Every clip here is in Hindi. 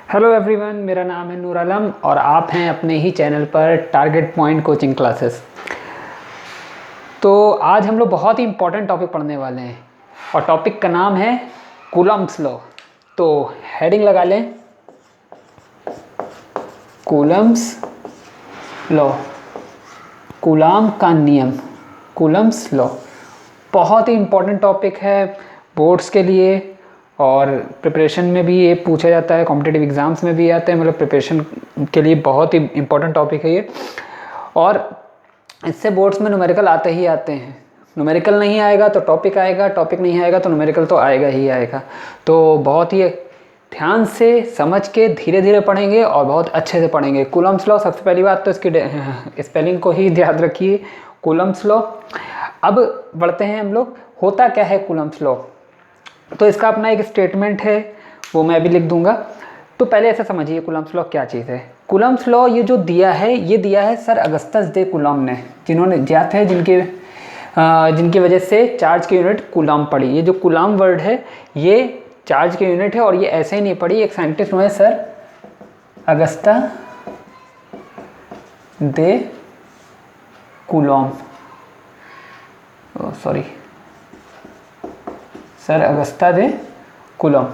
हेलो एवरीवन, मेरा नाम है नूर आलम और आप हैं अपने ही चैनल पर टारगेट पॉइंट कोचिंग क्लासेस। तो आज हम लोग बहुत ही इम्पोर्टेंट टॉपिक पढ़ने वाले हैं और टॉपिक का नाम है कूलम्ब्स लॉ। तो हेडिंग लगा लें, कूलम्ब्स लॉ, कूलाम का नियम, कूलम्ब्स लॉ। बहुत ही इम्पोर्टेंट टॉपिक है बोर्ड्स के लिए और प्रिपरेशन में भी ये पूछा जाता है, कॉम्पिटिटिव एग्ज़ाम्स में भी आते हैं, मतलब प्रिपरेशन के लिए बहुत ही इम्पोर्टेंट टॉपिक है ये। और इससे बोर्ड्स में न्यूमेरिकल आते ही आते हैं। न्यूमेरिकल नहीं आएगा तो टॉपिक आएगा, टॉपिक नहीं आएगा तो न्यूमेरिकल तो आएगा ही आएगा। तो बहुत ही ध्यान से समझ के धीरे धीरे पढ़ेंगे और बहुत अच्छे से पढ़ेंगे। कूलम्ब्स लॉ, सबसे पहली बात तो इसकी स्पेलिंग को ही याद रखिए, कूलम्ब्स लॉ। अब बढ़ते हैं हम लोग, होता क्या है कूलम्ब्स लॉ। तो इसका अपना एक स्टेटमेंट है, वो मैं भी लिख दूंगा। तो पहले ऐसा समझिए कूलम्ब्स लॉ क्या चीज़ है। कूलम्ब्स लॉ ये जो दिया है, ये दिया है सर अगस्टस दे कूलॉम ने, जिन्होंने ज्ञात है, जिनकी वजह से चार्ज की यूनिट कूलॉम पड़ी। ये जो कूलॉम वर्ड है ये चार्ज की यूनिट है और ये ऐसे ही नहीं पड़ी। एक साइंटिस्ट हुए सर अगस्टा दे कूलॉम, सॉरी सर अगस्टा दे कूलॉम।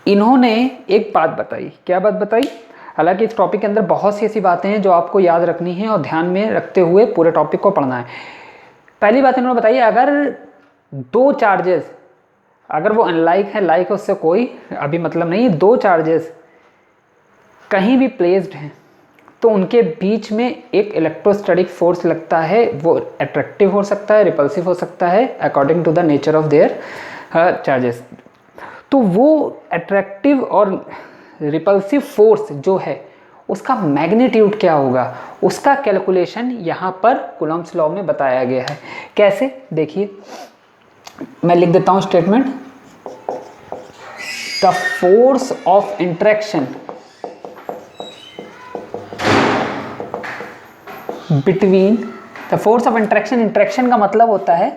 इन्होंने एक बात बताई। क्या बात बताई? हालांकि इस टॉपिक के अंदर बहुत सी ऐसी बातें हैं जो आपको याद रखनी है और ध्यान में रखते हुए पूरे टॉपिक को पढ़ना है। पहली बात इन्होंने बताई, अगर दो चार्जेस, अगर वो अनलाइक है, लाइक है उससे कोई अभी मतलब नहीं, दो चार्जेस कहीं भी प्लेस्ड हैं तो उनके बीच में एक इलेक्ट्रोस्टैटिक फोर्स लगता है। वो अट्रैक्टिव हो सकता है, रिपल्सिव हो सकता है, according to the nature of their charges. तो वो अट्रैक्टिव और रिपल्सिव फोर्स जो है उसका मैग्नीट्यूड क्या होगा, उसका कैलकुलेशन यहाँ पर कूलम्ब्स लॉ में बताया गया है। कैसे, देखिए मैं लिख देता हूँ statement. The force of interaction between, the force of interaction, interaction का मतलब होता है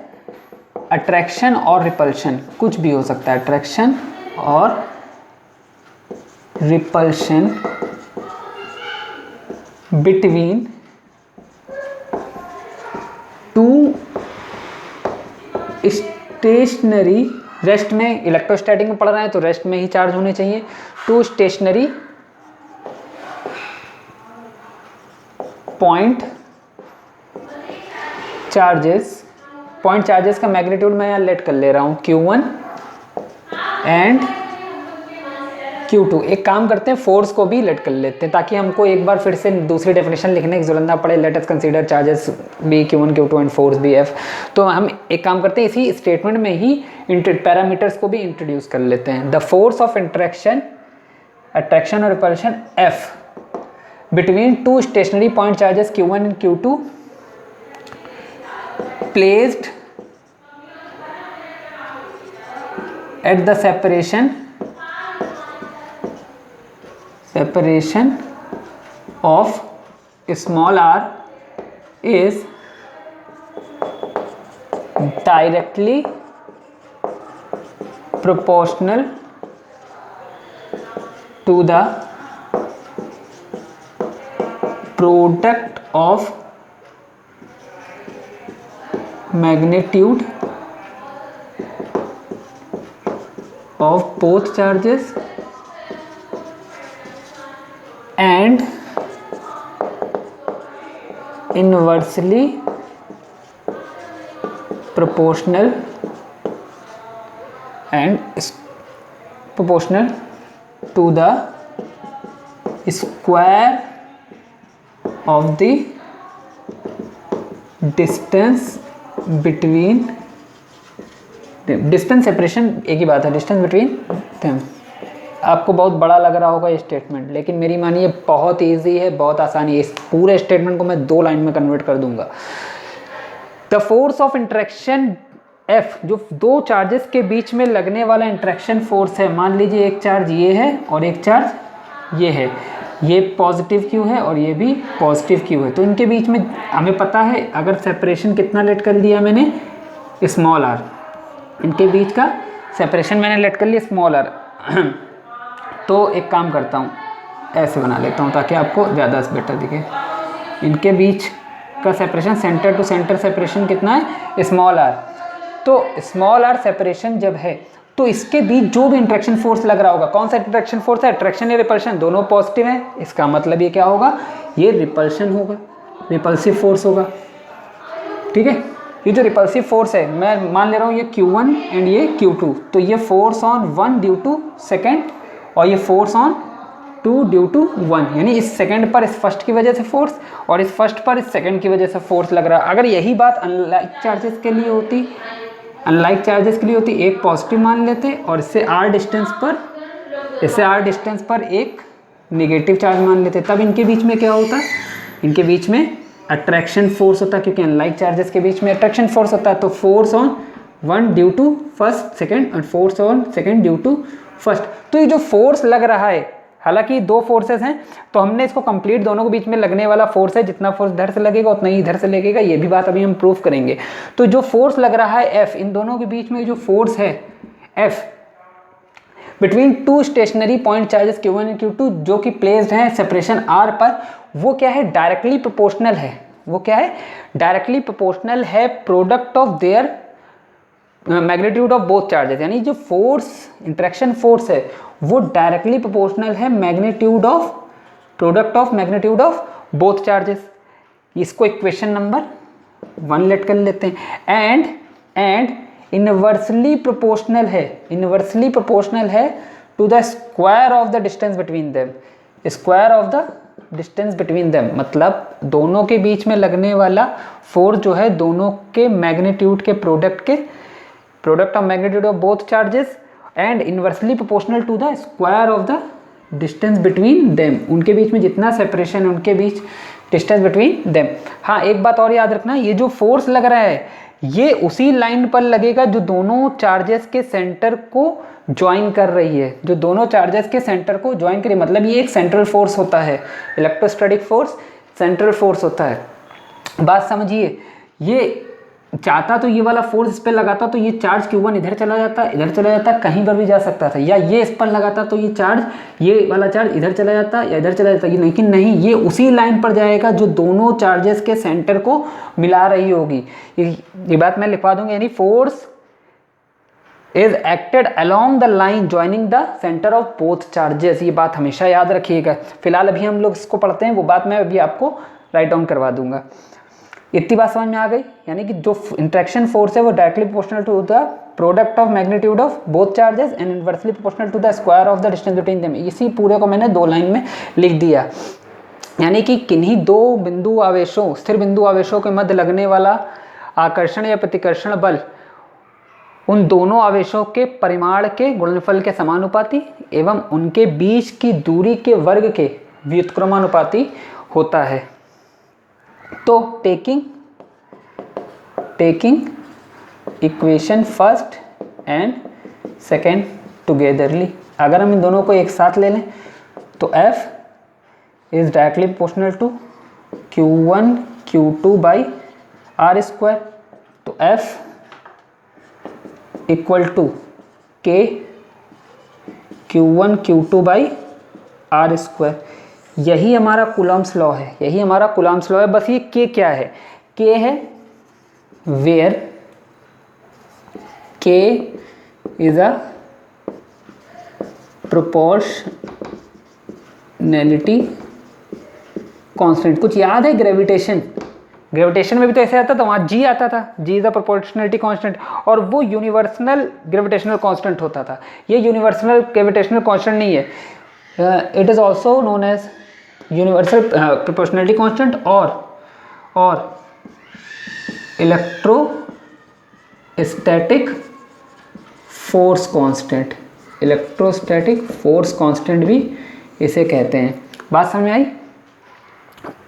अट्रैक्शन और रिपल्शन, कुछ भी हो सकता है, अट्रैक्शन और repulsion between two stationary, rest में, इलेक्ट्रोस्टैटिक में पढ़ रहे हैं तो रेस्ट में ही चार्ज होने चाहिए, two stationary point charges. Point charges का मैग्नीट्यूड मैं यहाँ लेट कर ले रहा हूँ Q1 एंड Q2। एक काम करते हैं, फोर्स को भी लेट कर लेते हैं ताकि हमको एक बार फिर से दूसरी डेफिनेशन लिखने की जरूरत ना पड़े। Let us consider charges be Q1 Q2 and force be F। तो हम एक काम करते हैं, इसी स्टेटमेंट में ही पैरामीटर्स को भी इंट्रोड्यूस कर लेते हैं। The force of interaction, attraction और repulsion F between two stationary point charges Q1 and Q2 placed at the separation of small r is directly proportional to the product of magnitude of both charges and inversely proportional to the square of the distance between, distance separation एक ही बात है, डिस्टेंस बिटवीन देम। आपको बहुत बड़ा लग रहा होगा ये स्टेटमेंट, लेकिन मेरी मानिए बहुत ईजी है, बहुत आसानी है। इस पूरे स्टेटमेंट को मैं 2 लाइन में कन्वर्ट कर दूंगा। The force of interaction F, जो दो चार्जेस के बीच में लगने वाला इंटरेक्शन फोर्स है। मान लीजिए एक चार्ज ये है और एक चार्ज ये है, ये पॉजिटिव क्यू है और ये भी पॉजिटिव क्यू है। तो इनके बीच में हमें पता है, अगर सेपरेशन कितना लेट कर दिया मैंने, स्मॉल r, इनके बीच का सेपरेशन मैंने लेट कर लिया स्मॉल r। तो एक काम करता हूँ, ऐसे बना लेता हूँ ताकि आपको ज़्यादा बेटर दिखे। इनके बीच का separation, centre to centre separation कितना है, स्मॉल आर। तो स्मॉल आर सेपरेशन जब है तो इसके बीच जो भी इंट्रैक्शन फोर्स लग रहा होगा, कौन सा इंट्रैक्शन फोर्स है, अट्रैक्शन या रिपल्शन, दोनों पॉजिटिव है, इसका मतलब ये क्या होगा, ये रिपल्शन होगा, रिपल्सिव फोर्स होगा। ठीक है, ये जो रिपल्सिव फोर्स है मैं मान ले रहा हूँ ये Q1 एंड ये Q2, तो ये force on 1 due to second और ये फोर्स ऑन 2 ड्यू टू 1, यानी इस सेकंड पर इस फर्स्ट की वजह से फोर्स और इस फर्स्ट पर इस सेकंड की वजह से फोर्स लग रहा है। अगर यही बात अनलाइक चार्जेस के लिए होती, एक पॉजिटिव मान लेते और इससे r डिस्टेंस पर एक नेगेटिव चार्ज मान लेते, तब इनके बीच में क्या होता, इनके बीच में अट्रैक्शन फोर्स होता, क्योंकि अनलाइक चार्जेस के बीच में अट्रैक्शन फोर्स होता है। तो force on 1 due to first second और force on second due to first. तो ये जो फोर्स लग रहा है, हालांकि दो फोर्सेस हैं तो हमने इसको कंप्लीट, दोनों के बीच में लगने वाला फोर्स है, जितना फोर्स इधर से लगेगा उतना ही इधर से लगेगा, ये भी बात अभी हम प्रूव करेंगे। तो जो फोर्स लग रहा है F, इन दोनों के बीच में जो फोर्स है F between two stationary point charges Q1 and Q2 जो कि प्लेस्ड हैं सेपरेशन R पर, वो क्या है, डायरेक्टली प्रोपोर्शनल है। वो क्या है, डायरेक्टली प्रोपोर्शनल है product of their magnitude of both charges, यानी जो फोर्स, इंट्रैक्शन फोर्स है वो डायरेक्टली प्रोपोर्शनल है magnitude of, product of magnitude of both charges. इसको इक्वेशन नंबर 1 लेट कर लेते हैं। एंड इनवर्सली प्रोपोर्शनल है to the square of the distance between them, square of the distance between them, मतलब दोनों के बीच में लगने वाला फोर्स जो है दोनों के मैग्नीट्यूड के product of magnitude of both charges and inversely proportional to the square of the distance between them, उनके बीच में जितना सेपरेशन है उनके बीच डिस्टेंस बिटवीन देम। हाँ, एक बात और याद रखना, ये जो फोर्स लग रहा है ये उसी लाइन पर लगेगा जो दोनों चार्जेस के सेंटर को ज्वाइन कर रही है, जो दोनों चार्जेस के सेंटर को ज्वाइन करे, मतलब ये एक सेंट्रल फोर्स होता है, इलेक्ट्रोस्टैटिक फोर्स सेंट्रल फोर्स होता है। बात समझिए, ये चाहता तो ये वाला फोर्स इस पर लगाता तो ये चार्ज Q1 इधर चला जाता, कहीं पर भी जा सकता था, या ये इस पर लगाता तो ये चार्ज, ये वाला चार्ज इधर चला जाता या इधर चला जाता, लेकिन नहीं, ये उसी लाइन पर जाएगा जो दोनों चार्जेस के सेंटर को मिला रही होगी। ये बात मैं लिखवा दूंगा, यानी force is acted along the line joining the centre of both charges. ये बात हमेशा याद रखिएगा। फिलहाल अभी हम लोग इसको पढ़ते हैं, वो बात मैं अभी आपको राइट डाउन करवा दूंगा। इतनी बात समझ में आ गई, यानी कि जो इंट्रैक्शन फोर्स है वो directly proportional to the product of magnitude of both charges and inversely proportional to the square of the distance between them. इसी पूरे को मैंने 2 लाइन में लिख दिया, यानी कि किन्हीं 2 बिंदु आवेशों, स्थिर बिंदु आवेशों के मध्य लगने वाला आकर्षण या प्रतिकर्षण बल उन दोनों आवेशों के परिमाण के गुणनफल के समानुपाती एवं उनके बीच की दूरी के वर्ग के व्युत्क्रमानुपाती होता है। तो taking equation first and second togetherly, अगर हम इन दोनों को एक साथ ले लें तो F is directly proportional to Q1 Q2 by R square. तो F equal to K Q1 Q2 by R square. यही हमारा कूलॉम्स लॉ है, बस ये K क्या है, K है where K is a proportionality constant. कुछ याद है, ग्रेविटेशन में भी तो ऐसे आता था, वहाँ G आता था, G is a proportionality constant, और वो यूनिवर्सल ग्रेविटेशनल कांस्टेंट होता था। ये यूनिवर्सल ग्रेविटेशनल कांस्टेंट नहीं है, it is also known as universal proportionality constant और इलेक्ट्रोस्टैटिक फोर्स कांस्टेंट भी इसे कहते हैं। बात समझ में आई?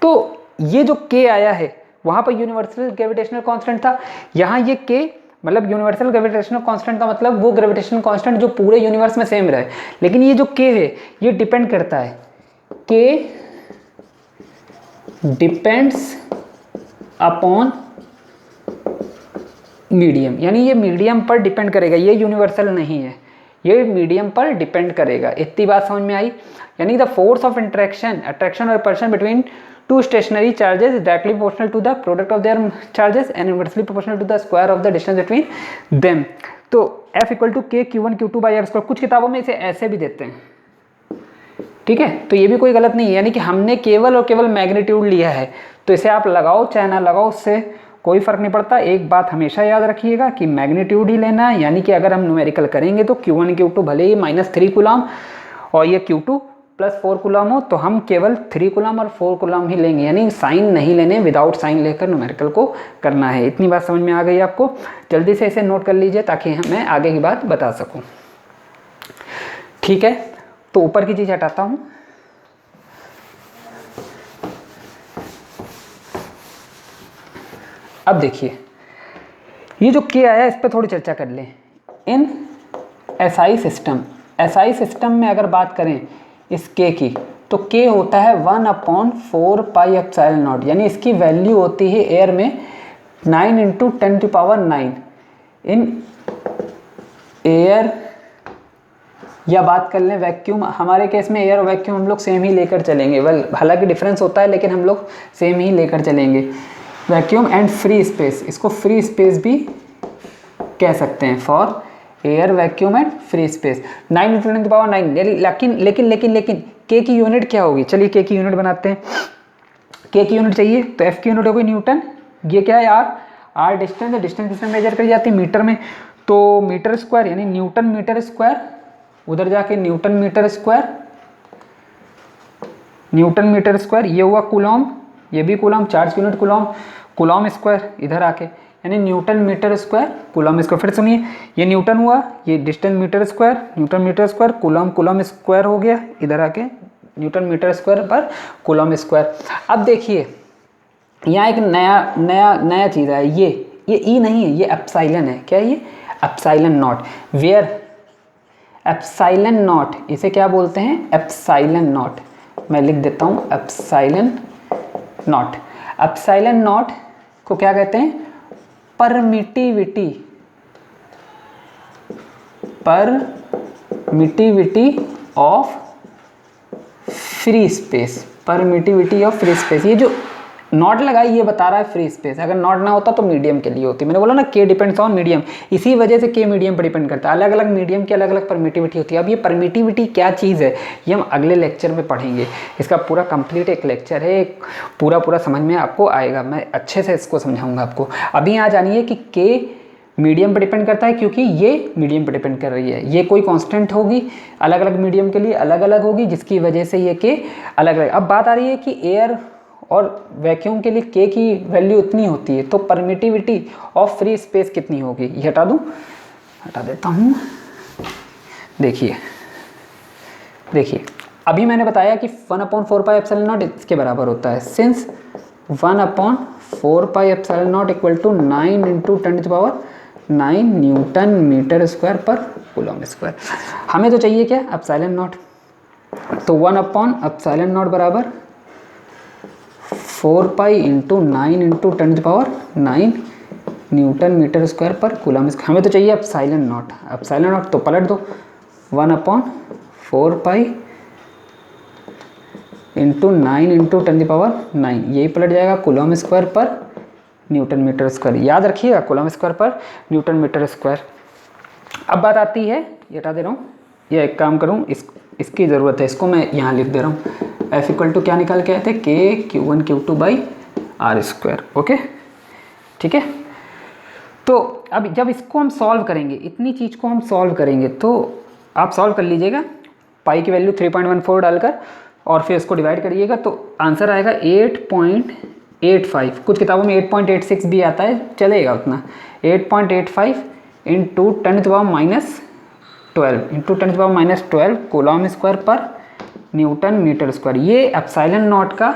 तो ये जो K आया है वहाँ पर यूनिवर्सल ग्रेविटेशनल कांस्टेंट था, यहाँ ये K मतलब यूनिवर्सल ग्रेविटेशनल कांस्टेंट का मतलब वो ग्रेविटेशनल कांस्टेंट जो पूरे यूनिवर्स में सेम रहे। लेकिन ये जो K है ये डिपेंड करता है, K डिपेंड्स अपॉन मीडियम, यानी ये मीडियम पर डिपेंड करेगा, ये यूनिवर्सल नहीं है, ये मीडियम पर डिपेंड करेगा। इतनी बात समझ में आई? यानी the force of interaction, attraction और repulsion between two stationary charges is directly proportional to the product of their charges and inversely proportional to the square of the distance between them। तो F इक्वल टू के Q1 Q2 by r square, कुछ किताबों में इसे ऐसे भी देते हैं, ठीक है, तो ये भी कोई गलत नहीं है। यानी कि हमने केवल और केवल मैग्नीट्यूड लिया है, तो इसे आप लगाओ चाहे ना लगाओ, उससे कोई फर्क नहीं पड़ता। एक बात हमेशा याद रखिएगा कि मैग्नीट्यूड ही लेना है। यानी कि अगर हम न्यूमेरिकल करेंगे तो Q1 Q2 भले ही -3 कूलम और ये Q2 +4 कूलम हो, तो हम केवल 3 कूलम और 4 कूलम ही लेंगे, यानी साइन नहीं लेने, विदाउट साइन लेकर न्यूमेरिकल को करना है। इतनी बात समझ में आ गई आपको? जल्दी से इसे नोट कर लीजिए ताकि मैं आगे की बात बता सकूं। ठीक है, तो ऊपर की चीज हटाता हूं। अब देखिए ये जो के आया इस पर थोड़ी चर्चा कर लें। इन एसआई सिस्टम में अगर बात करें इस के की, तो के होता है 1/4 पाई एप्सिलॉन नॉट, यानी इसकी वैल्यू होती है एयर में 9 × 10⁹ इन एयर, या बात कर लें वैक्यूम। हमारे केस में एयर और वैक्यूम हम लोग सेम ही लेकर चलेंगे, वेल हालांकि डिफरेंस होता है लेकिन हम लोग सेम ही लेकर चलेंगे। वैक्यूम एंड फ्री स्पेस, इसको फ्री स्पेस भी कह सकते हैं, for air vacuum and free space. 9 × 10⁹ लेकिन के की यूनिट क्या होगी? चलिए के की यूनिट बनाते हैं। के की यूनिट चाहिए तो एफ की यूनिट होगी न्यूटन। ये क्या है? आर डिस्टेंस है, डिस्टेंस किसमें मेजर करी जाती है? मीटर में। तो मीटर स्क्वायर यानी न्यूटन मीटर स्क्वायर, उधर जाके न्यूटन मीटर स्क्वायर, ये हुआ कूलम, ये भी coulomb, charge unit coulomb square इधर आके, यानी newton metre square coulomb square. फिर सुनिए, ये न्यूटन हुआ, ये distance metre square, newton metre square, coulomb square हो गया, इधर आके न्यूटन मीटर स्क्वायर पर कूलम स्क्वायर। अब देखिए यहाँ एक नया चीज़ है, ये ई नहीं है, ये एप्सिलॉन है। क्या है ये? Epsilon naught. Where epsilon naught, इसे क्या बोलते हैं? Epsilon naught. मैं लिख देता हूँ एप्सिलॉन नॉट। एप्सिलॉन नॉट को क्या कहते हैं? परमिटिविटी ऑफ फ्री स्पेस, ये जो नॉट लगा ये बता रहा है फ्री स्पेस। अगर नॉट ना होता तो मीडियम के लिए होती। मैंने बोला ना के डिपेंड्स ऑन मीडियम, इसी वजह से के मीडियम पर डिपेंड करता है। अलग अलग मीडियम की अलग अलग परमिटिविटी होती है। अब ये परमिटिविटी क्या चीज़ है ये हम अगले लेक्चर में पढ़ेंगे। इसका पूरा कंप्लीट एक लेक्चर है, पूरा समझ में आपको आएगा, मैं अच्छे से इसको समझाऊंगा आपको। अभी यहाँ जानिए कि के मीडियम पर डिपेंड करता है क्योंकि ये मीडियम पर डिपेंड कर रही है। ये कोई कांस्टेंट होगी, अलग अलग मीडियम के लिए अलग अलग होगी, जिसकी वजह से ये के अलग अलग। अब बात आ रही है कि एयर और वैक्यूम के लिए के की वैल्यू इतनी होती है, तो परमिटिविटी ऑफ फ्री स्पेस कितनी होगी? ये हटा दूँ, हटा देता हूँ। देखिए अभी मैंने बताया कि 1/4 पाई एप्सिलॉन नॉट इसके बराबर होता है। Since 1/4 pi epsilon naught equal to 9 × 10⁹ newton metre square पर कूलम स्क्वायर। हमें तो चाहिए क्या? Epsilon naught. तो 1/एप्सिलॉन नॉट बराबर 4 पाई × 9 × 10⁹ न्यूटन मीटर स्क्वायर पर कूलम स्क्वायर। हमें तो चाहिए एप्सिलॉन नॉट, तो पलट दो 1/4 पाई × 9 × 10⁹, यही पलट जाएगा कूलम स्क्वायर पर न्यूटन मीटर स्क्वायर। याद रखिएगा कूलम स्क्वायर पर न्यूटन मीटर स्क्वायर। अब बात आती है, ये हटा दे रहा हूँ, ये एक काम करूँ, इसकी ज़रूरत है, इसको मैं यहाँ लिख दे रहा हूँ। F इक्वल टू क्या निकाल के आए थे? के Q1 Q2 by r square. Okay, ठीक है। तो अब जब इसको हम सॉल्व करेंगे, इतनी चीज़ को हम सॉल्व करेंगे, तो आप सॉल्व कर लीजिएगा पाई की वैल्यू 3.14 डालकर और फिर इसको डिवाइड करिएगा, तो आंसर आएगा 8.85। कुछ किताबों में 8.86 भी आता है, चलेगा उतना। 8.85 × 10⁻12 कूलम स्क्वायर पर न्यूटन मीटर स्क्वायर। ये एप्सिलॉन नॉट का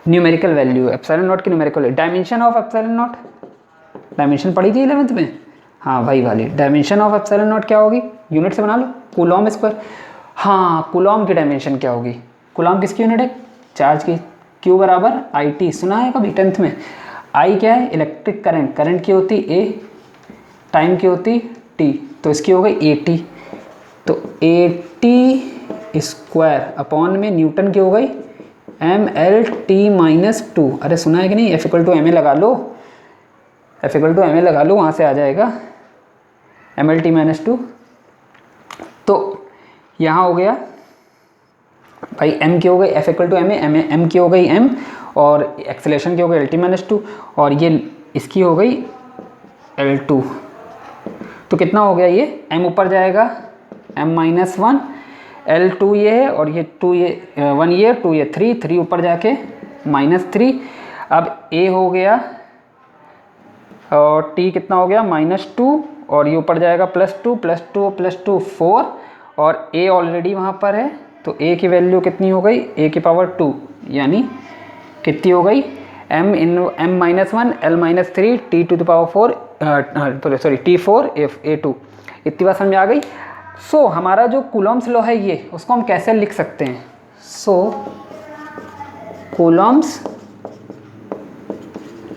न्यूमेरिकल वैल्यू है, एप्सिलॉन नॉट की numerical value. Dimension of epsilon not, dimension पढ़ी थी 11th में, हाँ वही वाली। डायमेंशन ऑफ एप्सिलॉन नॉट क्या होगी? यूनिट से बना लो, कूलम स्क्वायर। हाँ, कूलम की डायमेंशन क्या होगी? कूलम किसकी यूनिट है? चार्ज की। Q बराबर IT, सुना है कभी 10th में? I क्या है? इलेक्ट्रिक करंट की होती A, टाइम की होती T। तो इसकी हो गई 80, तो 80 स्क्वायर अपॉन में न्यूटन की हो गई mL/t-2। अरे सुना है कि नहीं, F = ma लगा लो, F = ma लगा लो, वहाँ से आ जाएगा mL/t-2। तो यहाँ हो गया भाई m की हो गई F = ma, m की हो गई m, और एक्सेलेरेशन की हो गई L/t-2, और ये इसकी हो गई L2। तो कितना हो गया, ये m ऊपर जाएगा m-1, L2 ये है, और ये 2 ये 1 ये 2 ये 3 ऊपर जाके -3। अब a हो गया और t कितना हो गया -2, और ये ऊपर जाएगा +2 +2 +2 4, और a ऑलरेडी वहाँ पर है, तो a की वैल्यू कितनी हो गई, a⁻2, यानी कितनी हो गई m-1 L-3 t⁴, sorry t4 a2। इतनी बात समझ आ गई। सो हमारा जो कूलॉम्स लॉ है ये, उसको हम कैसे लिख सकते हैं। So Coulomb's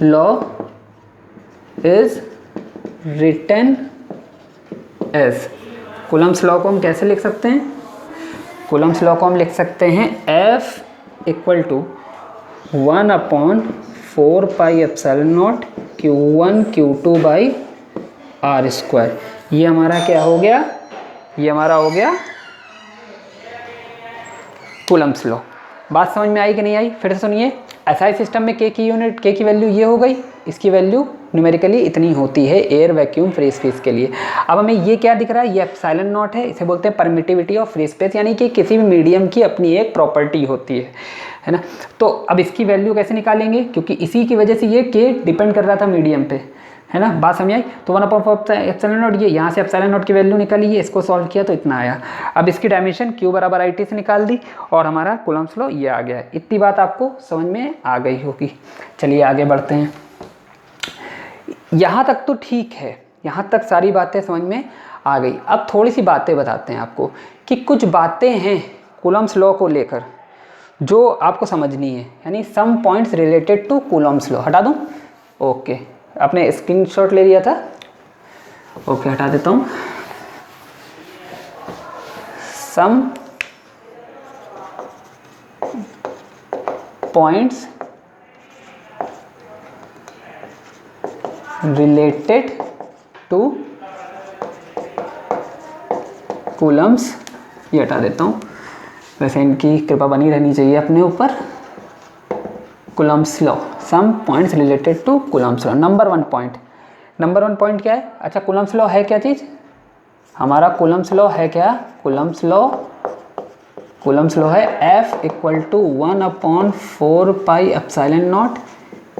law is written as, Coulomb's law को हम कैसे लिख सकते हैं, कूलॉम्स लॉ को हम लिख सकते हैं F = 1/4πε0 Q1 Q2/r²। ये हमारा क्या हो गया, ये हमारा हो गया कूलम्स लॉ। बात समझ में आई कि नहीं आई, फिर से सुनिए। एसआई सिस्टम में के की यूनिट, के की वैल्यू ये हो गई, इसकी वैल्यू न्यूमेरिकली इतनी होती है एयर वैक्यूम फ्री स्पेस के लिए। अब हमें ये क्या दिख रहा है, ये एप्सिलॉन नॉट है, इसे बोलते हैं परमिटिविटी ऑफ फ्री स्पेस, यानी कि किसी भी मीडियम की अपनी एक प्रॉपर्टी होती है ना। तो अब इसकी वैल्यू कैसे निकालेंगे, क्योंकि इसी की वजह से ये के डिपेंड कर रहा था मीडियम पे, है ना। बात समझ आई। तो 1/4 एप्सिलॉन नॉट, ये यहाँ से एप्सिलॉन नॉट की वैल्यू निकाली है, इसको सॉल्व किया तो इतना आया। अब इसकी डायमेंशन Q = IT से निकाल दी, और हमारा कूलम्स लॉ ये आ गया है। इतनी बात आपको समझ में आ गई होगी। चलिए आगे बढ़ते हैं। यहाँ तक तो ठीक है, यहाँ तक सारी बातें समझ में आ गई। अब थोड़ी सी बातें बताते हैं आपको कि कुछ बातें हैं कूलम्स लॉ को लेकर जो आपको समझनी है, यानी some points related to coulomb's law. हटा दूँ? ओके, आपने स्क्रीनशॉट ले लिया था? ओके, हटा देता हूँ। Some points related to coulomb's, ये हटा देता हूँ, वैसे इनकी कृपा बनी रहनी चाहिए अपने ऊपर। Coulomb's law, some points related to coulomb's law. Number 1 point क्या है? अच्छा, कूलम्स लॉ है क्या चीज़? हमारा कूलम्स लॉ है क्या? कूलम्स लॉ है F = 1/4πε0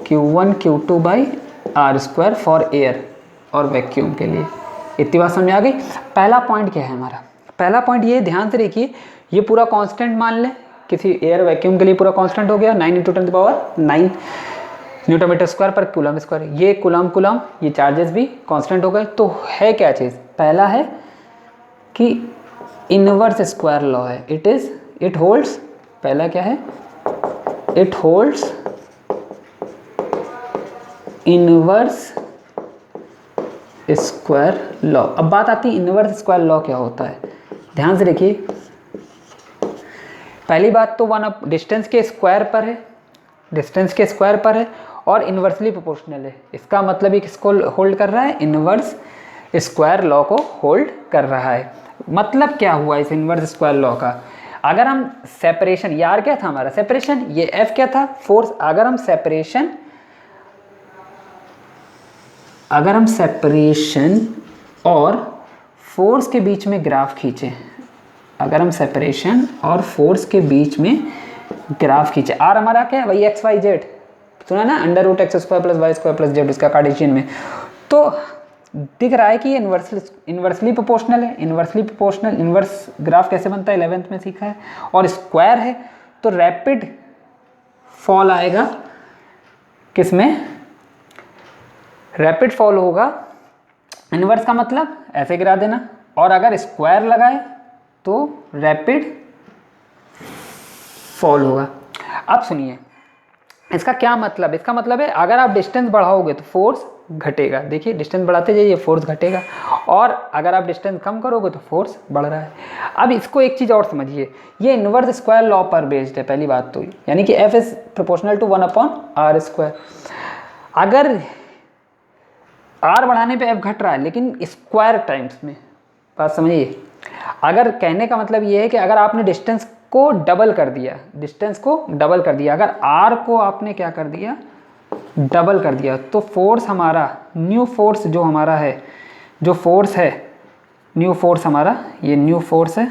Q1 Q2/r² for air और वैक्यूम के लिए। इतनी बात समझ में आ गई। पहला पॉइंट क्या है हमारा? पहला पॉइंट ये, ध्यान से देखिए, ये पूरा कांस्टेंट मान लें, किसी एयर वैक्यूम के लिए पूरा कांस्टेंट हो गया 9 × 10⁹ Nm² पर कूलम स्क्वायर। ये कूलम, ये चार्जेस भी कांस्टेंट हो गए। तो है क्या चीज़? पहला है कि इनवर्स स्क्वायर लॉ है, इट होल्ड्स। पहला क्या है? It holds inverse square law. अब बात आती है इनवर्स स्क्वायर लॉ क्या होता है। ध्यान से देखिए, पहली बात तो डिस्टेंस के स्क्वायर पर है, और इन्वर्सली प्रोपोर्शनल है। इसका मतलब ये किसको होल्ड कर रहा है? इनवर्स स्क्वायर लॉ को होल्ड कर रहा है। मतलब क्या हुआ इस इनवर्स स्क्वायर लॉ का? अगर हम सेपरेशन, यार क्या था हमारा सेपरेशन, ये F क्या था? फोर्स। अगर हम सेपरेशन और फोर्स के बीच में ग्राफ खींचे, R हमारा क्या है? वही XYZ, सुना ना, √x² + y² + z, इसका कार्टेशियन में। तो दिख रहा है कि ये इन्वर्सली प्रोपोर्शनल है। इन्वर्स ग्राफ कैसे बनता है 11th में सीखा है। और स्क्वायर है, तो रैपिड फॉल आएगा किसमें? रैपिड फॉल होगा। इन्वर्स का मतलब ऐसे गिरा देना, और अगर स्क्वायर लगाए तो रैपिड फॉल होगा। अब सुनिए, इसका क्या मतलब? इसका मतलब है अगर आप डिस्टेंस बढ़ाओगे तो फोर्स घटेगा। देखिए डिस्टेंस बढ़ाते जाइए फोर्स घटेगा, और अगर आप डिस्टेंस कम करोगे तो फोर्स बढ़ रहा है। अब इसको एक चीज़ और समझिए, ये इन्वर्स स्क्वायर लॉ पर बेस्ड है पहली बात तो, यानी कि F is proportional to 1/r²। अगर r बढ़ाने पे F घट रहा है लेकिन स्क्वायर टाइम्स में, बात समझिए। अगर कहने का मतलब ये है कि अगर आपने डिस्टेंस को डबल कर दिया, डिस्टेंस को डबल कर दिया, अगर r को आपने क्या कर दिया, डबल कर दिया, तो फोर्स हमारा, न्यू फोर्स जो हमारा है, जो फोर्स है, न्यू फोर्स हमारा, ये न्यू फोर्स है,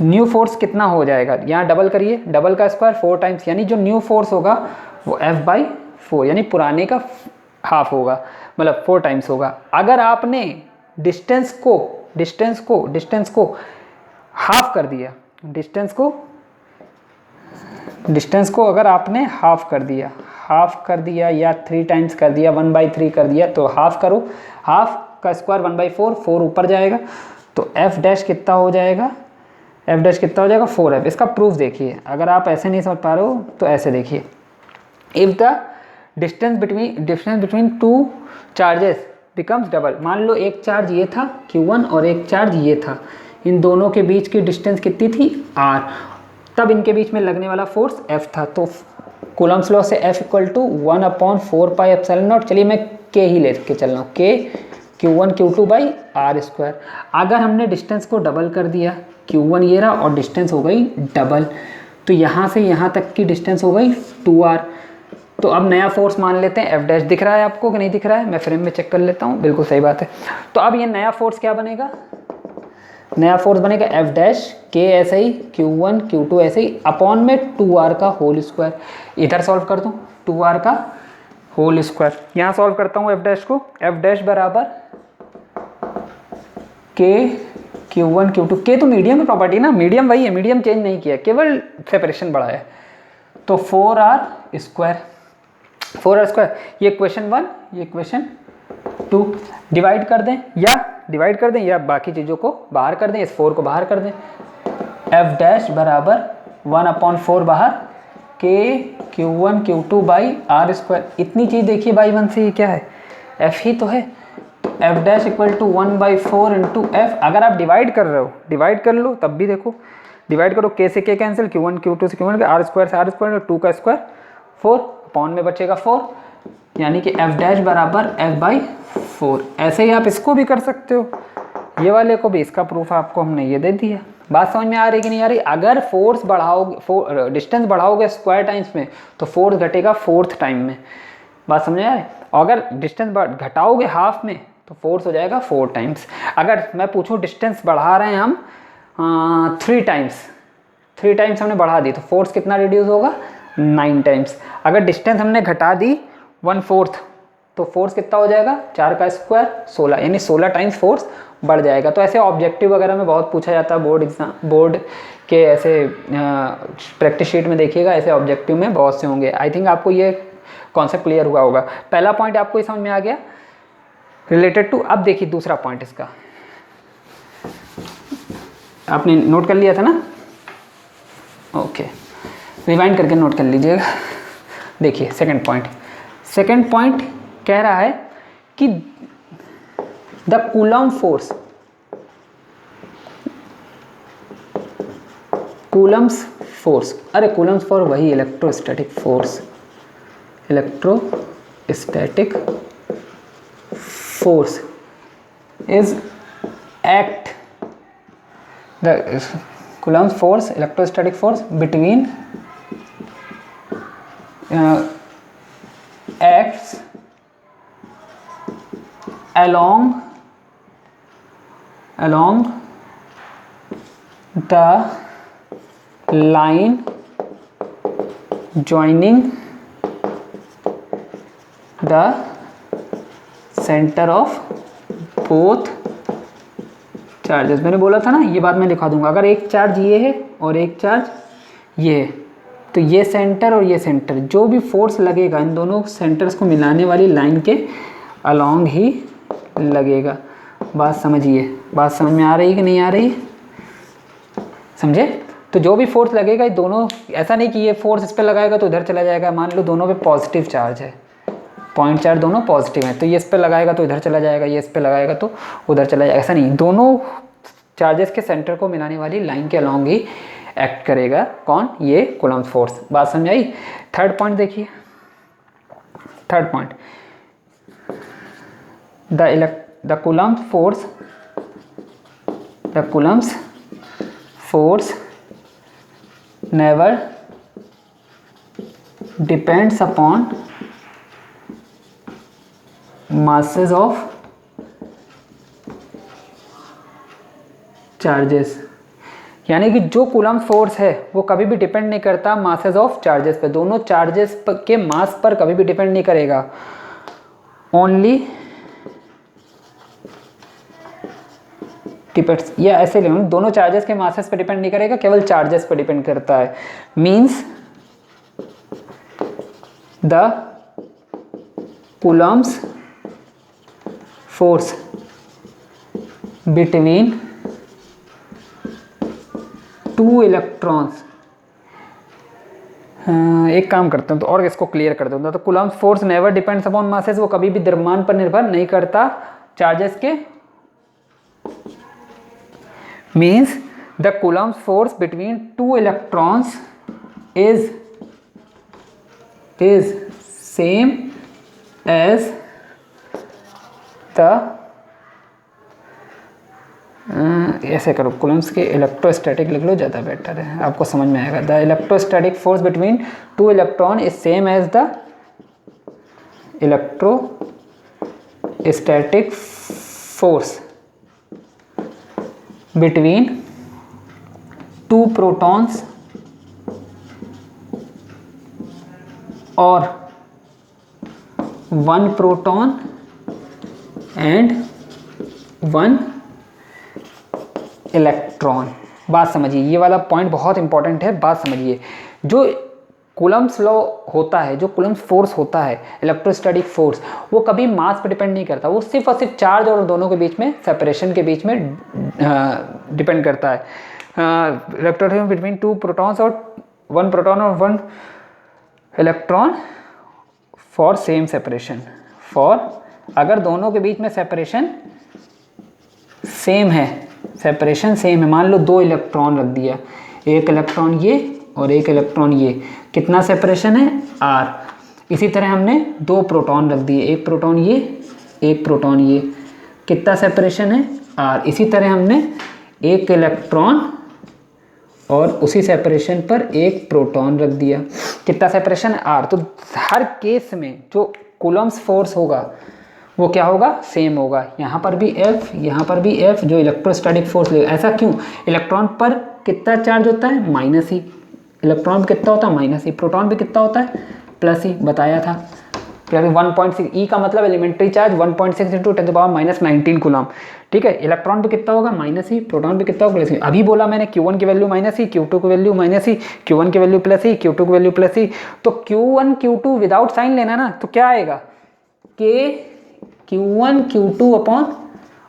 न्यू फोर्स कितना हो जाएगा, यहाँ डबल करिए, डबल का स्क्वायर 4 टाइम्स, यानी जो न्यू फोर्स होगा वो F/4, यानी पुराने का हाफ होगा, मतलब 4 टाइम्स होगा। अगर आपने डिस्टेंस को हाफ कर दिया, डिस्टेंस को अगर आपने हाफ कर दिया या 3 टाइम्स कर दिया, 1/3 कर दिया, तो हाफ करो, हाफ का स्क्वायर 1/4, 4 ऊपर जाएगा, तो F डैश कितना हो जाएगा, 4F। इसका प्रूफ देखिए, अगर आप ऐसे नहीं समझ पा रहे हो तो ऐसे देखिए, if the distance between two charges becomes double, मान लो एक चार्ज ये था Q1 और एक चार्ज ये था, इन दोनों के बीच की डिस्टेंस कितनी थी, r, तब इनके बीच में लगने वाला फोर्स F था, तो कूलम्ब्स लॉ से F = 1/4πε0, चलिए मैं K ही लेके चल रहा हूँ, K Q1 Q2/r²। अगर हमने डिस्टेंस को डबल कर दिया, Q1 ये रहा और डिस्टेंस हो गई डबल, तो यहाँ से यहाँ तक की डिस्टेंस हो गई 2r। तो अब नया फोर्स मान लेते हैं, F डैश दिख रहा है आपको कि नहीं दिख रहा है, मैं फ्रेम में चेक कर लेता हूँ, बिल्कुल सही बात है। तो अब ये नया फोर्स क्या बनेगा, नया फोर्स बनेगा F डैश K ऐसे ही, Q1 Q2 ऐसे ही, अपॉन में 2r का होल स्क्वायर। इधर सॉल्व कर दूँ, 2r का होल स्क्वायर, यहाँ सॉल्व करता हूँ F डैश को, F डैश बराबर K Q1 Q2, K तो मीडियम की प्रॉपर्टी ना, मीडियम वही है, मीडियम चेंज नहीं किया, केवल सेपरेशन बढ़ा है, तो 4r², ये क्वेश्चन 1, ये क्वेश्चन 2। डिवाइड कर दें या बाकी चीज़ों को बाहर कर दें, इस 4 को बाहर कर दें, F डैश बराबर 1/4 बाहर K Q1 Q2/r²। इतनी चीज़ देखिए बाई 1 से, ये क्या है, F ही तो है, तो F डैश = 1/4 × F। अगर आप डिवाइड कर रहे हो, डिवाइड कर लो, तब भी देखो, डिवाइड करो, K से K कैंसिल, Q1 Q2 से Q1, r² से r², 2 का स्क्वायर 4, अपॉन में बचेगा 4, यानी कि F डैश बराबर F/4। ऐसे ही आप इसको भी कर सकते हो, ये वाले को भी, इसका प्रूफ आपको हमने ये दे दिया। बात समझ में आ रही कि नहीं आ रही। अगर फोर्स बढ़ाओगे, डिस्टेंस बढ़ाओगे स्क्वायर टाइम्स में, तो फोर्स घटेगा 4th टाइम में, बात समझ में आ रही। और अगर डिस्टेंस घटाओगे हाफ में, तो फोर्स हो जाएगा 4 टाइम्स। अगर मैं पूछूं डिस्टेंस बढ़ा रहे हैं हम 3 टाइम्स हमने बढ़ा दी, तो फोर्स कितना रिड्यूस होगा, 9 टाइम्स। अगर डिस्टेंस हमने घटा दी 1/4, तो फोर्स कितना हो जाएगा, 4 का स्क्वायर 16, यानी 16 टाइम्स फोर्स बढ़ जाएगा। तो ऐसे ऑब्जेक्टिव वगैरह में बहुत पूछा जाता है, बोर्ड के ऐसे प्रैक्टिस शीट में देखिएगा, ऐसे ऑब्जेक्टिव में बहुत से होंगे। आई थिंक आपको ये कॉन्सेप्ट क्लियर हुआ होगा। पहला पॉइंट आपको समझ में आ गया रिलेटेड टू। अब देखिए दूसरा पॉइंट इसका, आपने नोट कर लिया था ना, ओके, रिवाइंड करके नोट कर लीजिएगा। देखिए सेकंड पॉइंट कह रहा है कि the coulomb force, Coulomb's force, अरे कूलम्ब्स फोर्स वही electrostatic force is act, the Coulomb's force electrostatic force between acts along the line joining the center of both charges. मैंने बोला था ना, ये बात मैं दिखा दूंगा। अगर एक चार्ज ये है और एक चार्ज ये है, तो ये सेंटर और ये सेंटर, जो भी फोर्स लगेगा इन दोनों सेंटर्स को मिलाने वाली लाइन के अलोंग ही लगेगा। बात समझिए, बात समझ में आ रही कि नहीं आ रही, समझे। तो जो भी फोर्स लगेगा, दोनों, ऐसा नहीं कि ये फोर्स इस पर लगाएगा तो इधर चला जाएगा। मान लो दोनों पे पॉजिटिव चार्ज है, पॉइंट चार्ज दोनों पॉजिटिव हैं, तो ये इस पे लगाएगा तो इधर चला जाएगा, ये इस पे लगाएगा तो उधर चला जाएगा, ऐसा नहीं, दोनों चार्जेस के सेंटर को मिलाने वाली लाइन के अलॉन्ग ही एक्ट करेगा कौन, ये कूलम्ब फोर्स। बात समझ आई। थर्ड पॉइंट देखिए, third point, the coulomb force never depends upon masses of charges, यानी कि जो कूलम्ब फोर्स है वो कभी भी डिपेंड नहीं करता मासेस ऑफ चार्जेस पे, दोनों चार्जेस के मास पर कभी भी डिपेंड नहीं करेगा, ओनली डिपेंड्स, या ऐसे ले दोनों चार्जेस के मासेस पे डिपेंड नहीं करेगा, केवल चार्जेस पे डिपेंड करता है। Means the Coulomb's force between two electrons, एक काम करते हैं तो और इसको क्लियर कर दूंगा, तो coulomb force never depends upon masses, वो कभी भी द्रव्यमान पर निर्भर नहीं करता चार्जेस के, means the coulomb force between two electrons is same as ऐसे करो, कूलम्ब्स के इलेक्ट्रोस्टैटिक लिख लो, ज़्यादा बेटर है, आपको समझ में आएगा। The electrostatic force between two electron is same as the electrostatic force between two protons और one proton and one electron. बात समझिए, ये वाला पॉइंट बहुत इंपॉर्टेंट है, बात समझिए। जो कूलम्ब्स लॉ होता है, जो कूलम्ब्स फोर्स होता है, इलेक्ट्रोस्टैटिक फोर्स, वो कभी मास पर डिपेंड नहीं करता, वो सिर्फ और सिर्फ चार्ज और दोनों के बीच में सेपरेशन के बीच में डिपेंड करता है। इलेक्ट्रोस्टैटिक बिटवीन टू प्रोटॉन्स और वन प्रोटॉन और one electron for same separation, for अगर दोनों के बीच में सेपरेशन सेम है, सेपरेशन सेम है, मान लो दो इलेक्ट्रॉन रख दिया, एक इलेक्ट्रॉन ये और एक इलेक्ट्रॉन ये, कितना सेपरेशन है, आर। इसी तरह हमने दो प्रोटॉन रख दिए, एक प्रोटॉन ये, एक प्रोटॉन ये, कितना सेपरेशन है, आर। इसी तरह हमने एक इलेक्ट्रॉन और उसी सेपरेशन पर एक प्रोटॉन रख दिया, कितना सेपरेशन है, आर। तो हर केस में जो कूलम्ब्स फोर्स होगा वो क्या होगा, सेम होगा। यहाँ पर भी F, यहाँ पर भी F, जो इलेक्ट्रोस्टैटिक फोर्स लेगा। ऐसा क्यों, इलेक्ट्रॉन पर कितना चार्ज होता है, माइनस ही, इलेक्ट्रॉन भी कितना होता है, माइनस ही, प्रोटॉन भी कितना होता है, प्लस ही, बताया था। 1.6 ई का मतलब एलिमेंट्री चार्ज 1.6 इंटू 10⁻⁻19 कूलम्ब, ठीक है। इलेक्ट्रॉन भी कितना होगा, माइनस ही, प्रोटॉन भी कितना होगा, प्लस ही। अभी बोला मैंने Q1 की वैल्यू माइनस ही, Q2 की वैल्यू माइनस ही, Q1 की वैल्यू प्लस ही, Q2 की वैल्यू प्लस ही। तो Q1 Q2 विदाउट साइन लेना ना, तो क्या आएगा, k Q1 Q2 upon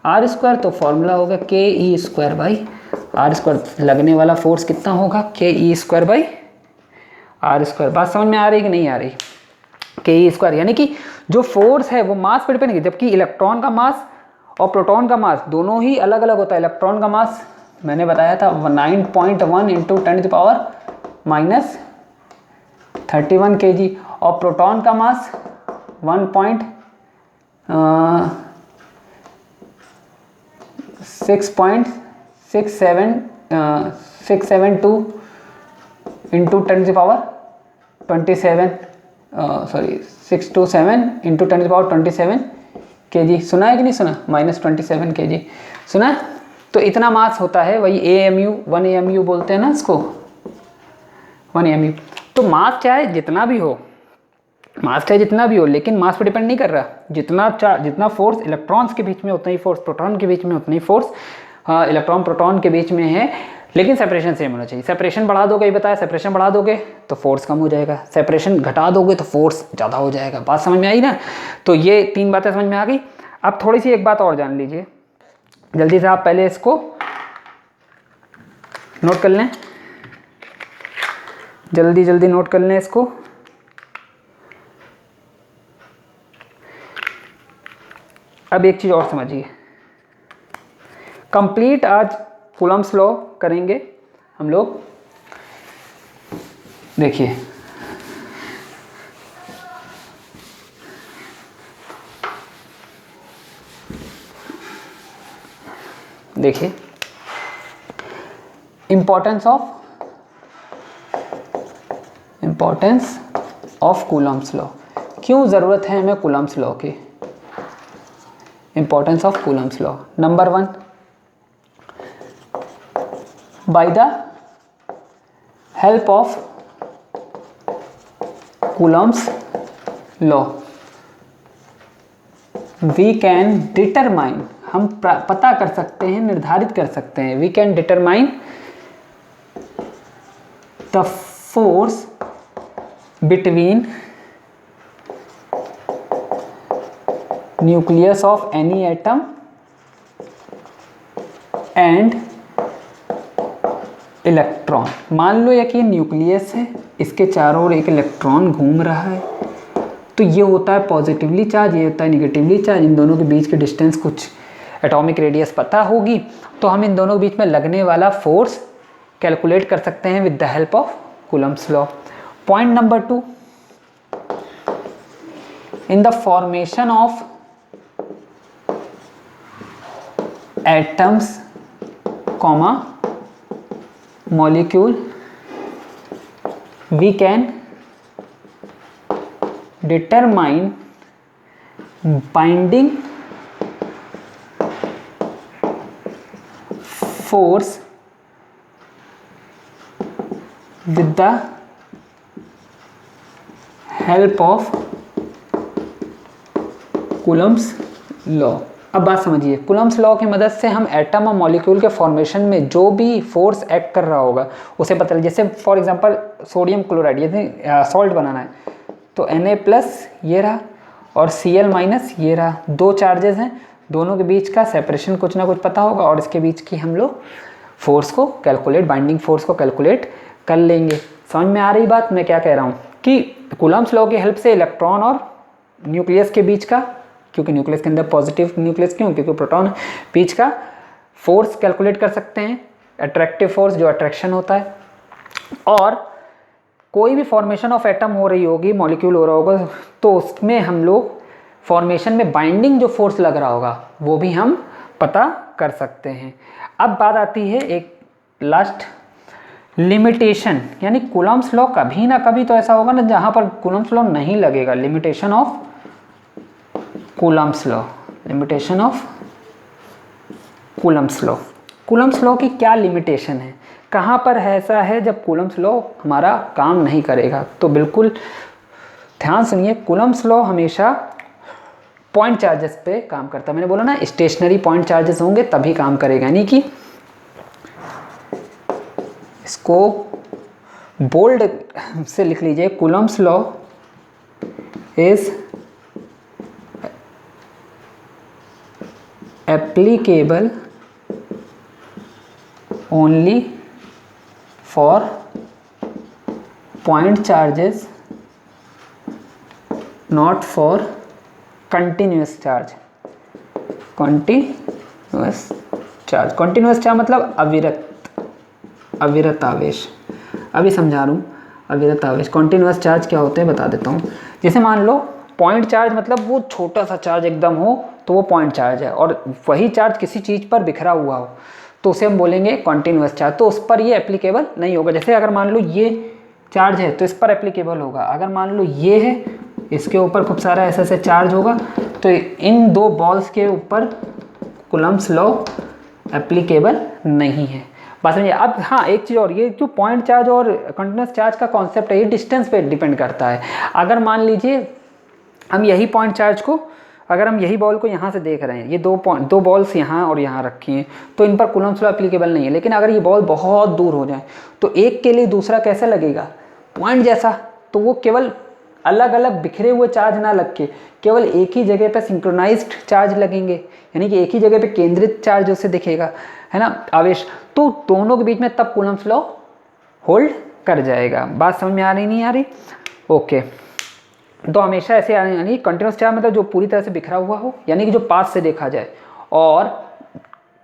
r square, तो फॉर्मूला होगा k e square by r square. लगने वाला फोर्स कितना होगा, k e square by r square. बात समझ में आ रही कि नहीं आ रही, के ई स्क्वायर, यानी कि जो फोर्स है वो मास पर डिपेंड है, जबकि इलेक्ट्रॉन का मास और प्रोटॉन का मास दोनों ही अलग अलग होता है। इलेक्ट्रॉन का मास मैंने बताया था 9.1 इंटू 10⁻31 kg, और प्रोटॉन का मास 6.672 इंटू 10⁻27 627 इंटू 10⁻27 kg। सुना है कि नहीं सुना, -27 kg सुना है। तो इतना मास होता है, वही AMU 1 AMU बोलते हैं ना इसको, 1 AMU। तो मास चाहे जितना भी हो, मास चाहे जितना भी हो, लेकिन मास पर डिपेंड नहीं कर रहा। जितना फोर्स इलेक्ट्रॉन्स के बीच में उतना ही फोर्स प्रोटॉन के बीच में, उतनी फोर्स इलेक्ट्रॉन प्रोटॉन के बीच में है, लेकिन सेपरेशन सेम होना चाहिए। सेपरेशन बढ़ा दोगे, ये बताया, सेपरेशन बढ़ा दोगे तो फोर्स कम हो जाएगा, सेपरेशन घटा दोगे तो फोर्स ज़्यादा हो जाएगा। बात समझ में आई ना। तो ये 3 बातें समझ में आ गई। अब थोड़ी सी एक बात और जान लीजिए जल्दी से, आप पहले इसको नोट कर लें, जल्दी जल्दी नोट कर लें इसको। अब एक चीज़ और समझिए, कंप्लीट आज कूलम्स लॉ करेंगे हम लोग। देखिए देखिए इम्पोर्टेंस ऑफ कूलम्स लॉ, क्यों ज़रूरत है हमें कूलम्स लॉ की। Importance of coulomb's law, number 1, by the help of coulomb's law we can determine, हम पता कर सकते हैं, निर्धारित कर सकते हैं, we can determine the force between nucleus of any atom and electron. मान लो कि न्यूक्लियस है, इसके चारों ओर एक इलेक्ट्रॉन घूम रहा है, तो ये होता है पॉजिटिवली चार्ज, ये होता है निगेटिवली चार्ज। इन दोनों के बीच की डिस्टेंस कुछ एटॉमिक रेडियस पता होगी तो हम इन दोनों के बीच में लगने वाला फोर्स कैलकुलेट कर सकते हैं with the help of coulomb's law. Point number 2, in the formation of atoms comma molecule we can determine binding force with the help of Coulomb's law। अब बात समझिए, कूलम्स लॉ की मदद से हम एटम और मॉलिक्यूल के फॉर्मेशन में जो भी फोर्स एक्ट कर रहा होगा उसे पता, जैसे फॉर एग्जांपल सोडियम क्लोराइड, यदि सॉल्ट बनाना है तो Na+ ये रहा और Cl- ये रहा, दो चार्जेस हैं, दोनों के बीच का सेपरेशन कुछ ना कुछ पता होगा और इसके बीच की हम लोग फोर्स को कैलकुलेट, बाइंडिंग फोर्स को कैलकुलेट कर लेंगे। समझ में आ रही बात मैं क्या कह रहा हूँ कि कूलम्स लॉ की हेल्प से इलेक्ट्रॉन और न्यूक्लियस के बीच का, क्योंकि न्यूक्लियस के अंदर पॉजिटिव न्यूक्लियस क्यों, क्योंकि प्रोटॉन, बीच का फोर्स कैलकुलेट कर सकते हैं, अट्रैक्टिव फोर्स जो अट्रैक्शन होता है। और कोई भी फॉर्मेशन ऑफ एटम हो रही होगी, मॉलिक्यूल हो रहा होगा, तो उसमें हम लोग फॉर्मेशन में बाइंडिंग जो फोर्स लग रहा होगा वो भी हम पता कर सकते हैं। अब बात आती है एक लास्ट, लिमिटेशन, यानी कूलम्स लॉ कभी ना कभी तो ऐसा होगा ना जहाँ पर कूलम्स लॉ नहीं लगेगा। Limitation of coulomb's law, limitation of coulomb's law. Coulomb's law की क्या लिमिटेशन है, कहाँ पर ऐसा है जब कूलम्स लॉ हमारा काम नहीं करेगा, तो बिल्कुल ध्यान सुनिए। कूलम्स लॉ हमेशा पॉइंट चार्जेस पे काम करता है। मैंने बोला ना स्टेशनरी पॉइंट चार्जेस होंगे तभी काम करेगा, यानी कि इसको बोल्ड से लिख लीजिए, Coulomb's law is applicable only for point charges, not for continuous charge। continuous charge मतलब अविरत आवेश। अभी समझा रहा हूँ, अविरत आवेश, कॉन्टिन्यूस चार्ज क्या होते हैं बता देता हूँ। जैसे मान लो पॉइंट चार्ज मतलब वो छोटा सा चार्ज एकदम हो तो वो पॉइंट चार्ज है, और वही चार्ज किसी चीज़ पर बिखरा हुआ हो तो उसे हम बोलेंगे कॉन्टिन्यूस चार्ज, तो उस पर ये एप्लीकेबल नहीं होगा। जैसे अगर मान लो ये चार्ज है तो इस पर एप्लीकेबल होगा, अगर मान लो ये है इसके ऊपर खूब सारा ऐसे चार्ज होगा तो इन दो बॉल्स के ऊपर कूलम्स लॉ एप्लीकेबल नहीं है। बात समझिए। अब हाँ एक चीज़ और, ये जो पॉइंट चार्ज और कंटिन्यूस चार्ज का कॉन्सेप्ट है ये डिस्टेंस पे डिपेंड करता है। अगर मान लीजिए हम यही पॉइंट चार्ज को, अगर हम यही बॉल को यहाँ से देख रहे हैं, ये दो बॉल्स यहाँ और यहाँ रखी हैं तो इन पर कूलम्स लॉ एप्लीकेबल नहीं है। लेकिन अगर ये बॉल बहुत दूर हो जाए तो एक के लिए दूसरा कैसे लगेगा, पॉइंट जैसा, तो वो केवल अलग अलग बिखरे हुए चार्ज ना लग के केवल एक ही जगह पे सिंक्रोनाइज्ड चार्ज लगेंगे, यानी कि एक ही जगह पे केंद्रित चार्ज उसे दिखेगा, है ना, आवेश, तो दोनों के बीच में तब कूलम्स लॉ होल्ड कर जाएगा। बात समझ में आ रही नहीं आ रही? ओके, तो हमेशा ऐसे आने, यानी कंटिन्यूस चार्ज मतलब जो पूरी तरह से बिखरा हुआ हो, यानी कि जो पास से देखा जाए, और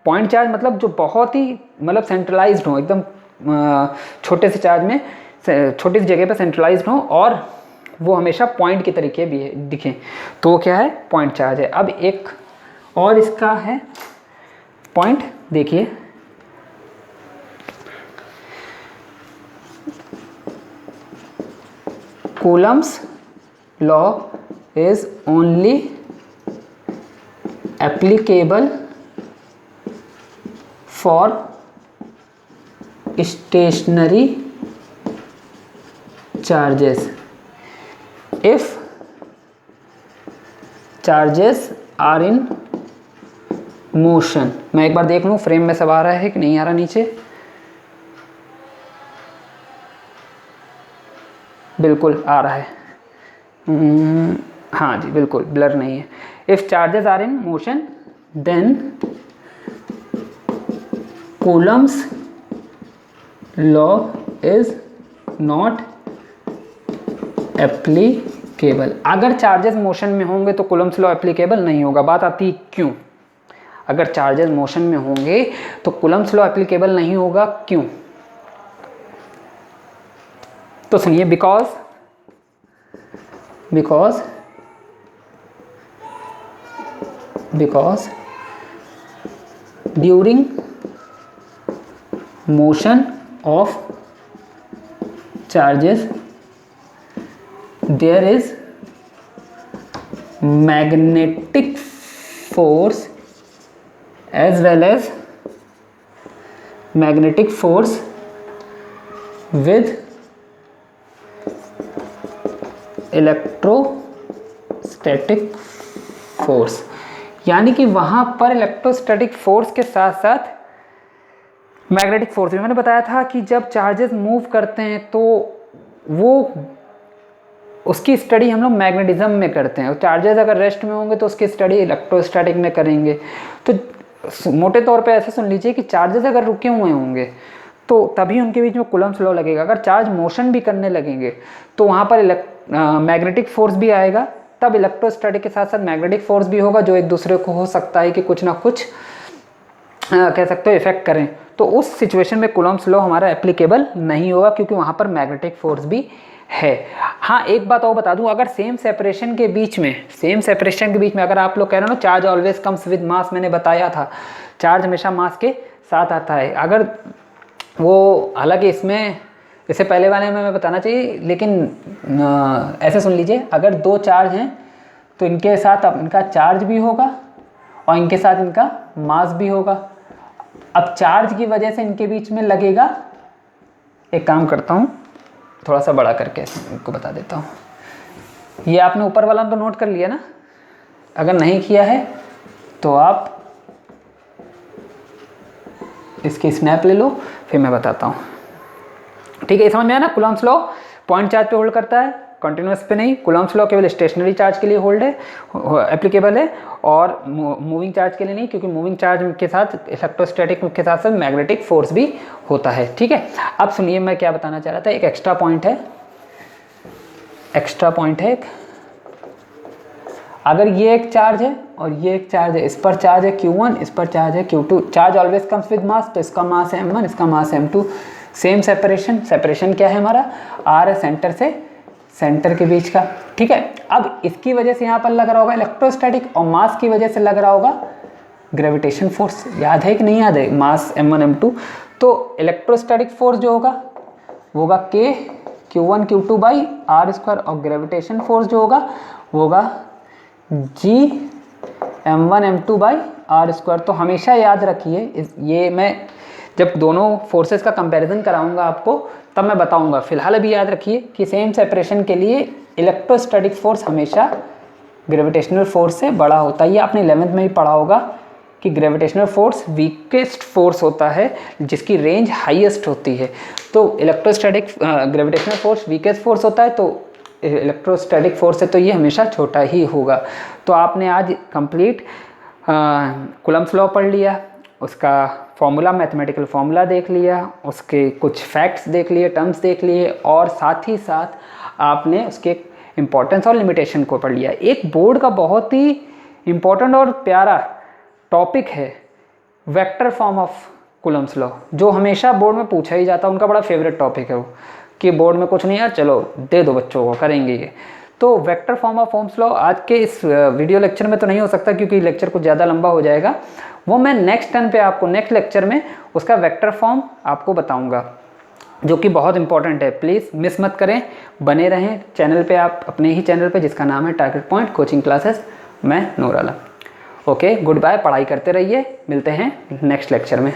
पॉइंट चार्ज मतलब जो बहुत ही मतलब सेंट्रलाइज्ड हो, एकदम छोटे से चार्ज में छोटी सी जगह पे सेंट्रलाइज्ड हो, और वो हमेशा पॉइंट के तरीके भी दिखें, तो वो क्या है, पॉइंट चार्ज है। अब एक और इसका है पॉइंट, देखिए coulomb's law is only applicable for stationary charges if charges are in motion। मैं एक बार देख लूँ फ्रेम में सब आ रहा है कि नहीं आ रहा नीचे, बिल्कुल आ रहा है, हाँ जी बिल्कुल ब्लर नहीं है। If charges are in motion then coulomb's law is not applicable. अगर चार्जेस मोशन में होंगे तो कूलम्स लॉ एप्लीकेबल नहीं होगा। बात आती है क्यों? अगर चार्जेस मोशन में होंगे तो कूलम्स लॉ एप्लीकेबल नहीं होगा, क्यों? तो सुनिए, because during motion of charges there is magnetic force as well as magnetic force with electrostatic force। यानी कि वहाँ पर इलेक्ट्रोस्टैटिक फोर्स के साथ साथ मैग्नेटिक फोर्स भी। मैंने बताया था कि जब चार्जेस मूव करते हैं तो वो उसकी स्टडी हम लोग मैग्नेटिज्म में करते हैं, और चार्जेस अगर रेस्ट में होंगे तो उसकी स्टडी इलेक्ट्रोस्टैटिक में करेंगे। तो मोटे तौर पे ऐसे सुन लीजिए कि चार्जेस अगर रुके हुए होंगे तो तभी उनके बीच में कूलम्स लॉ लगेगा। अगर चार्ज मोशन भी करने लगेंगे तो वहाँ पर मैग्नेटिक फोर्स भी आएगा, तब इलेक्ट्रोस्टैटिक के साथ साथ मैग्नेटिक फोर्स भी होगा, जो एक दूसरे को हो सकता है कि कुछ ना कुछ कह सकते हो इफेक्ट करें। तो उस सिचुएशन में कूलम्स लॉ हमारा एप्लीकेबल नहीं होगा, क्योंकि वहाँ पर मैग्नेटिक फोर्स भी है। हाँ, एक बात और बता दूं, अगर सेम सेपरेशन के बीच में अगर आप लोग कह रहे हो ना charge always comes with mass, मैंने बताया था चार्ज हमेशा मास के साथ आता है। अगर वो, हालांकि इससे पहले वाले में मैं बताना चाहिए, लेकिन ऐसे सुन लीजिए, अगर दो चार्ज हैं तो इनके साथ अब इनका चार्ज भी होगा और इनके साथ इनका मास भी होगा। अब चार्ज की वजह से इनके बीच में लगेगा, एक काम करता हूँ थोड़ा सा बड़ा करके इनको बता देता हूँ। ये आपने ऊपर वाला तो नोट कर लिया ना? अगर नहीं किया है तो आप इसकी स्नैप ले लो, फिर मैं बताता हूँ। ठीक है, समझ में आया ना? कूलम्स लॉ पॉइंट चार्ज पे होल्ड करता है, कंटिन्यूस पे नहीं। कूलम्स लॉ केवल स्टेशनरी चार्ज के लिए होल्ड है, एप्लीकेबल है, और मूविंग चार्ज के लिए नहीं, क्योंकि मूविंग चार्ज के साथ इलेक्ट्रोस्टैटिक के साथ साथ मैग्नेटिक फोर्स भी होता है। ठीक है, अब सुनिए मैं क्या बताना चाह रहा था। एक एक्स्ट्रा पॉइंट है एक, अगर ये एक चार्ज है और ये एक चार्ज है, इस पर चार्ज है Q1, इस पर चार्ज है Q2, charge always comes with mass, तो इसका मास है M1, इसका मास है M2। सेम सेपरेशन क्या है हमारा? R है सेंटर के बीच का। ठीक है, अब इसकी वजह से यहाँ पर लग रहा होगा इलेक्ट्रोस्टैटिक, और मास की वजह से लग रहा होगा ग्रेविटेशन फोर्स। याद है कि नहीं याद है? मास M1 M2, तो इलेक्ट्रोस्टैटिक फोर्स जो होगा वो होगा K Q1 Q2 by R square, और ग्रेविटेशन फोर्स जो होगा वो होगा G M1 M2 by R square. तो हमेशा याद रखिए, ये मैं जब दोनों फोर्सेस का कंपैरिजन कराऊंगा आपको तब मैं बताऊंगा। फिलहाल अभी याद रखिए कि सेम सेपरेशन के लिए इलेक्ट्रोस्टैटिक फोर्स हमेशा ग्रेविटेशनल फोर्स से बड़ा होता है। ये आपने 11th में भी पढ़ा होगा कि ग्रेविटेशनल फोर्स वीकेस्ट फोर्स होता है जिसकी रेंज हाईएस्ट होती है। तो electrostatic gravitational force weakest force होता है, तो इलेक्ट्रोस्टैटिक फोर्स है तो ये हमेशा छोटा ही होगा। तो आपने आज कंप्लीट कूलम्स लॉ पढ़ लिया, उसका फॉर्मूला, मैथमेटिकल फॉर्मूला देख लिया, उसके कुछ फैक्ट्स देख लिए, टर्म्स देख लिए, और साथ ही साथ आपने उसके इंपॉर्टेंस और लिमिटेशन को पढ़ लिया। एक बोर्ड का बहुत ही इम्पोर्टेंट और प्यारा टॉपिक है vector form of coulomb's law, जो हमेशा बोर्ड में पूछा ही जाता है। उनका बड़ा फेवरेट टॉपिक है वो, कि बोर्ड में कुछ नहीं यार, चलो दे दो बच्चों को, करेंगे ये। तो vector form of Ohm's law आज के इस वीडियो लेक्चर में तो नहीं हो सकता, क्योंकि लेक्चर कुछ ज़्यादा लंबा हो जाएगा। वो मैं नेक्स्ट टर्न पे आपको, नेक्स्ट लेक्चर में उसका वेक्टर फॉर्म आपको बताऊंगा, जो कि बहुत इंपॉर्टेंट है। प्लीज़ मिस मत करें, बने रहें चैनल पे, आप अपने ही चैनल पे जिसका नाम है टारगेट पॉइंट कोचिंग क्लासेस। मैं Noor Alam. Okay, good bye, पढ़ाई करते रहिए, मिलते हैं नेक्स्ट लेक्चर में।